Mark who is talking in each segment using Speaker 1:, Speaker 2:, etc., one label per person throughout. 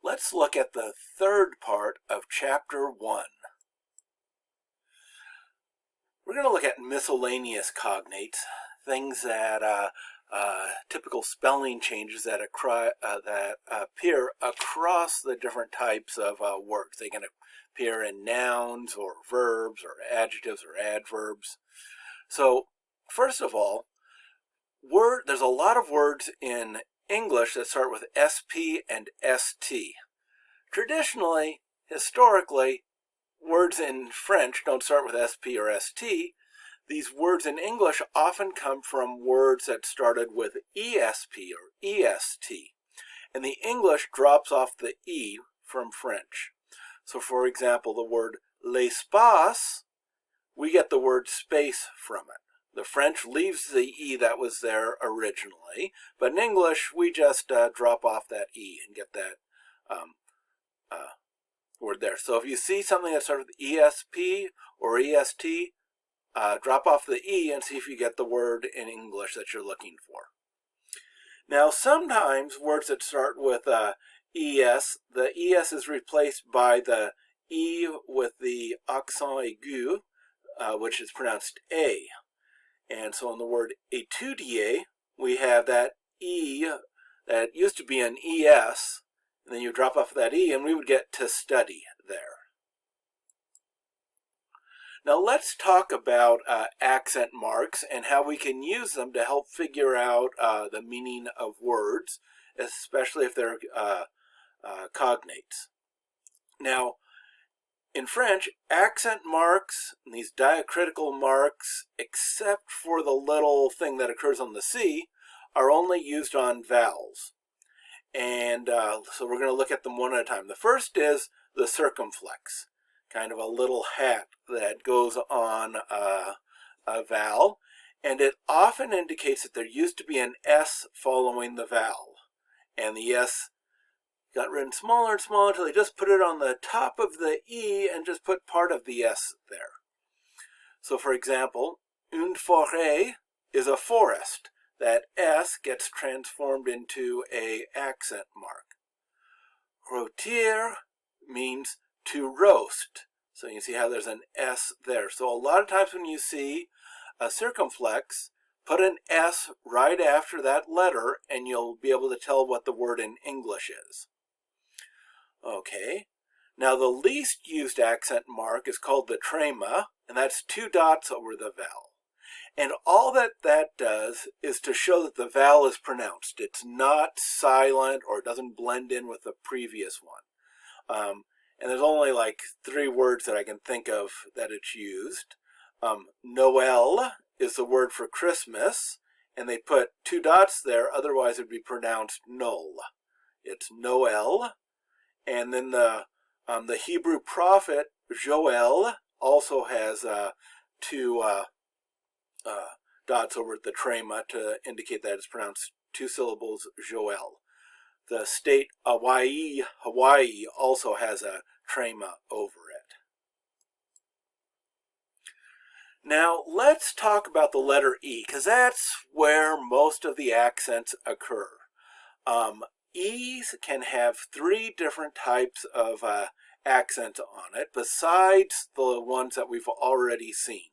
Speaker 1: Let's look at the third part of Chapter 1. We're going to look at miscellaneous cognates, things that typical spelling changes that appear across the different types of words. They can appear in nouns or verbs or adjectives or adverbs. So, first of all, there's a lot of words in English that start with SP and ST. Traditionally, historically, words in French don't start with SP or ST. These words in English often come from words that started with ESP or EST. And the English drops off the E from French. So for example, the word l'espace, we get the word space from it. The French leaves the E that was there originally, but in English we just drop off that E and get that word there. So if you see something that starts with ESP or EST, drop off the E and see if you get the word in English that you're looking for. Now sometimes words that start with ES, the ES is replaced by the E with the accent aigu, which is pronounced A. And so in the word étudier, we have that E that used to be an ES, and then you drop off that E, and we would get to study there. Now let's talk about accent marks and how we can use them to help figure out the meaning of words, especially if they're cognates. Now, in French, accent marks, and these diacritical marks, except for the little thing that occurs on the C, are only used on vowels. And so we're going to look at them one at a time. The first is the circumflex, kind of a little hat that goes on a vowel, and it often indicates that there used to be an S following the vowel, and the S got written smaller and smaller until they just put it on the top of the E and just put part of the S there. So for example, une forêt is a forest. That S gets transformed into a accent mark. Rôtir means to roast. So you see how there's an S there. So a lot of times when you see a circumflex, put an S right after that letter and you'll be able to tell what the word in English is. Okay, now the least used accent mark is called the trema, and that's 2 dots over the vowel. And all that does is to show that the vowel is pronounced. It's not silent or it doesn't blend in with the previous one. And there's only like 3 words that I can think of that it's used. Noel is the word for Christmas, and they put 2 dots there, otherwise it would be pronounced Noel. It's Noel. And then the Hebrew prophet Joel also has 2 dots over the trema to indicate that it's pronounced 2 syllables Joel. The state Hawaii also has a trema over it. Now let's talk about the letter E, because that's where most of the accents occur. E's can have 3 different types of accents on it, besides the ones that we've already seen.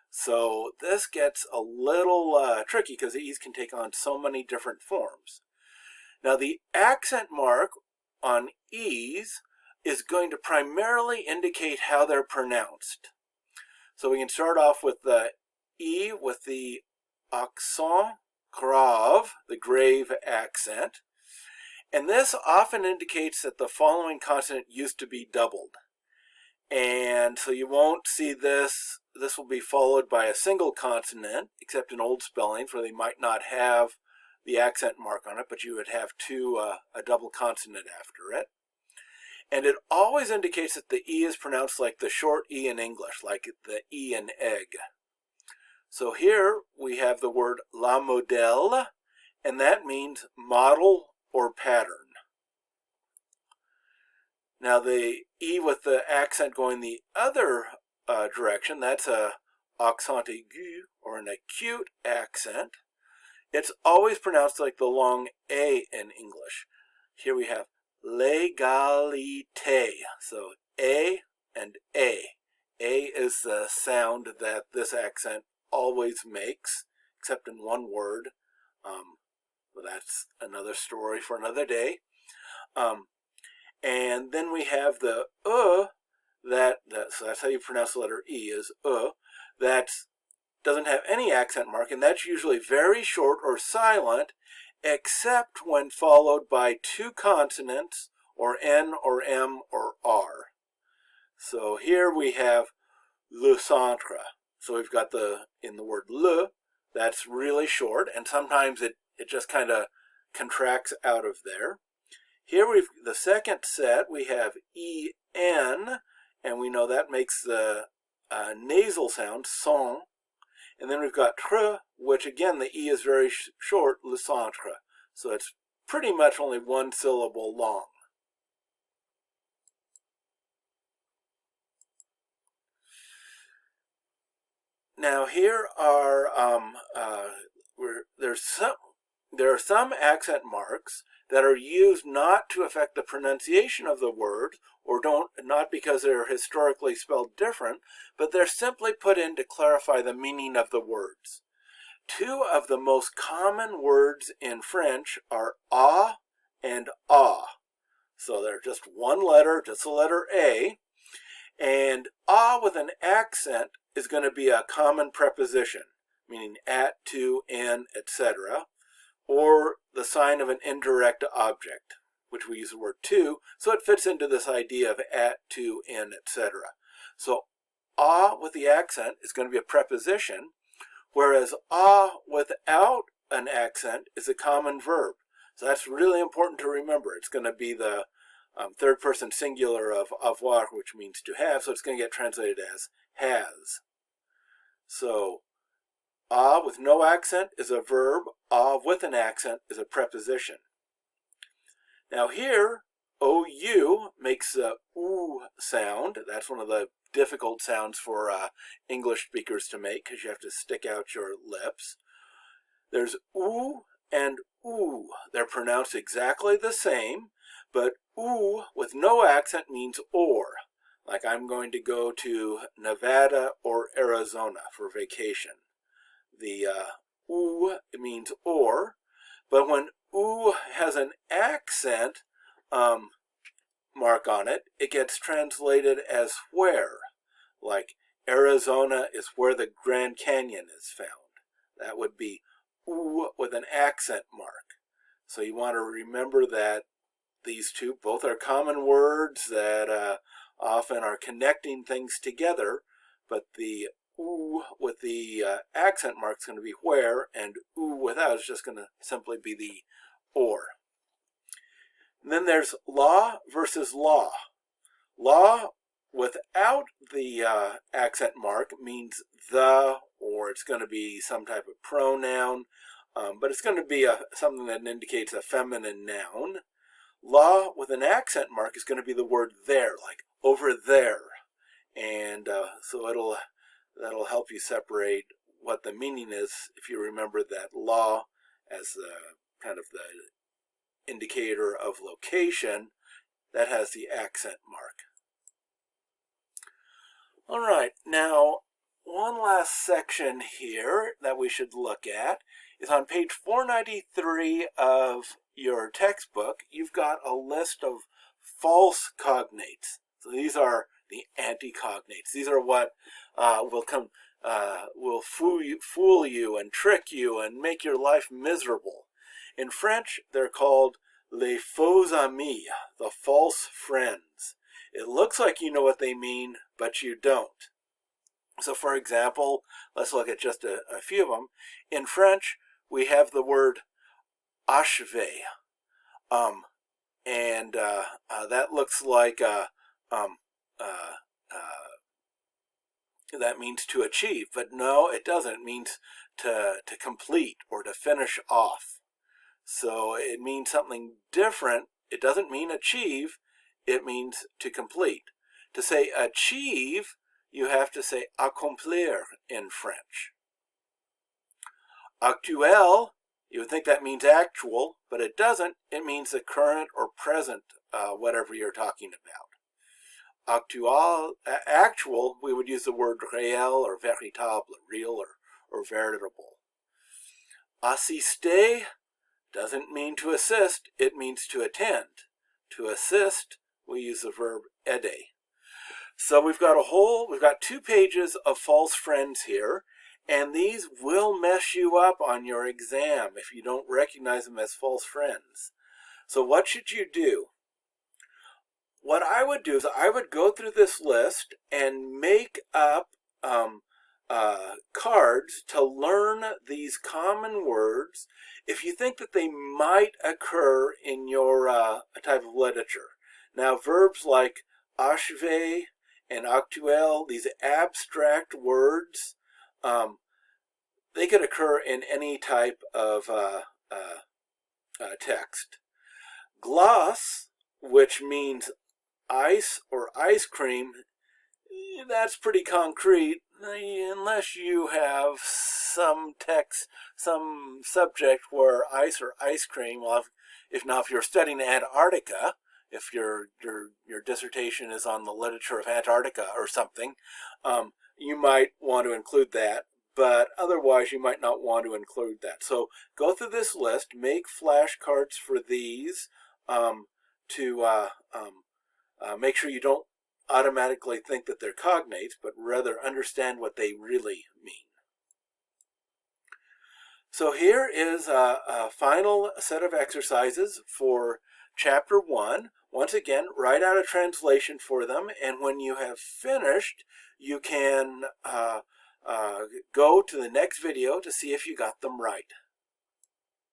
Speaker 1: So this gets a little tricky because the E's can take on so many different forms. Now the accent mark on E's is going to primarily indicate how they're pronounced. So we can start off with the E with the accent grave, the grave accent. And this often indicates that the following consonant used to be doubled. And so you won't see this. This will be followed by a single consonant, except in old spellings where they might not have the accent mark on it, but you would have a double consonant after it. And it always indicates that the E is pronounced like the short E in English, like the E in egg. So here we have the word la modèle, and that means model or pattern. Now the E with the accent going the other direction, that's a accent aigu, or an acute accent. It's always pronounced like the long A in English. Here we have L'égalité. So A and A. A is the sound that this accent always makes, except in one word. But that's another story for another day. And then we have the so that's how you pronounce the letter E, is that doesn't have any accent mark, and that's usually very short or silent, except when followed by two consonants, or N or M or R. So here we have le centre. So we've got in the word le, that's really short, and sometimes it just kind of contracts out of there. Here the second set, we have EN, and we know that makes the nasal sound, son. And then we've got tre, which again, the E is very short, le centre. So it's pretty much only one syllable long. Now here are, there are some accent marks that are used not to affect the pronunciation of the word, or not because they're historically spelled different, but they're simply put in to clarify the meaning of the words. Two of the most common words in French are ah and ah. So they're just one letter, just the letter A, and ah with an accent is going to be a common preposition, meaning at, to, in, etc., or the sign of an indirect object, which we use the word to, so it fits into this idea of at, to, in, etc. So ah with the accent is going to be a preposition, whereas ah without an accent is a common verb. So that's really important to remember. It's going to be the third person singular of avoir, which means to have, so it's going to get translated as has. So ah with no accent is a verb, ah with an accent is a preposition. Now here, OU makes the oo sound. That's one of the difficult sounds for English speakers to make, because you have to stick out your lips. There's oo and oo. They're pronounced exactly the same, but oo with no accent means or. Like I'm going to go to Nevada or Arizona for vacation. The oo means or, but when oo has an accent mark on it, it gets translated as where. Like Arizona is where the Grand Canyon is found. That would be oo with an accent mark. So you want to remember that these two both are common words that often are connecting things together, but the oo with the accent mark is going to be where, and oo without is just going to simply be the or. And then there's law versus law. Law without the accent mark means the, or it's going to be some type of pronoun, but it's going to be something that indicates a feminine noun. Law with an accent mark is going to be the word there, like over there. And so that'll help you separate what the meaning is if you remember that law as the kind of the indicator of location that has the accent mark. All right, now one last section here that we should look at is on page 493 of your textbook. You've got a list of false cognates. So these are the anti-cognates. These are what will fool you and trick you and make your life miserable. In French, they're called les faux amis, the false friends. It looks like you know what they mean, but you don't. So for example, let's look at just a few of them. In French, we have the word achever, and that looks like that means to achieve, but no, it doesn't. It means to complete or to finish off. So it means something different. It doesn't mean achieve, it means to complete. To say achieve, you have to say accomplir in French. Actuel You would think that means actual, but it doesn't. It means the current or present, whatever you're talking about. Actual, we would use the word réel or véritable, real or veritable. Assister doesn't mean to assist, it means to attend. To assist, we use the verb aider. So we've got 2 pages of false friends here, and these will mess you up on your exam if you don't recognize them as false friends. So what should you do? What I would do is I would go through this list and make up cards to learn these common words if you think that they might occur in your type of literature. Now, verbs like achever and actuel, these abstract words, they could occur in any type of text. Glace, which means ice or ice cream, that's pretty concrete unless you have some text, some subject where ice or ice cream, well, if you're studying Antarctica, if your dissertation is on the literature of Antarctica or something, you might want to include that, but otherwise you might not want to include that. So go through this list, make flashcards for these to make sure you don't automatically think that they're cognates, but rather understand what they really mean. So here is a final set of exercises for Chapter 1. Once again, write out a translation for them, and when you have finished, you can go to the next video to see if you got them right.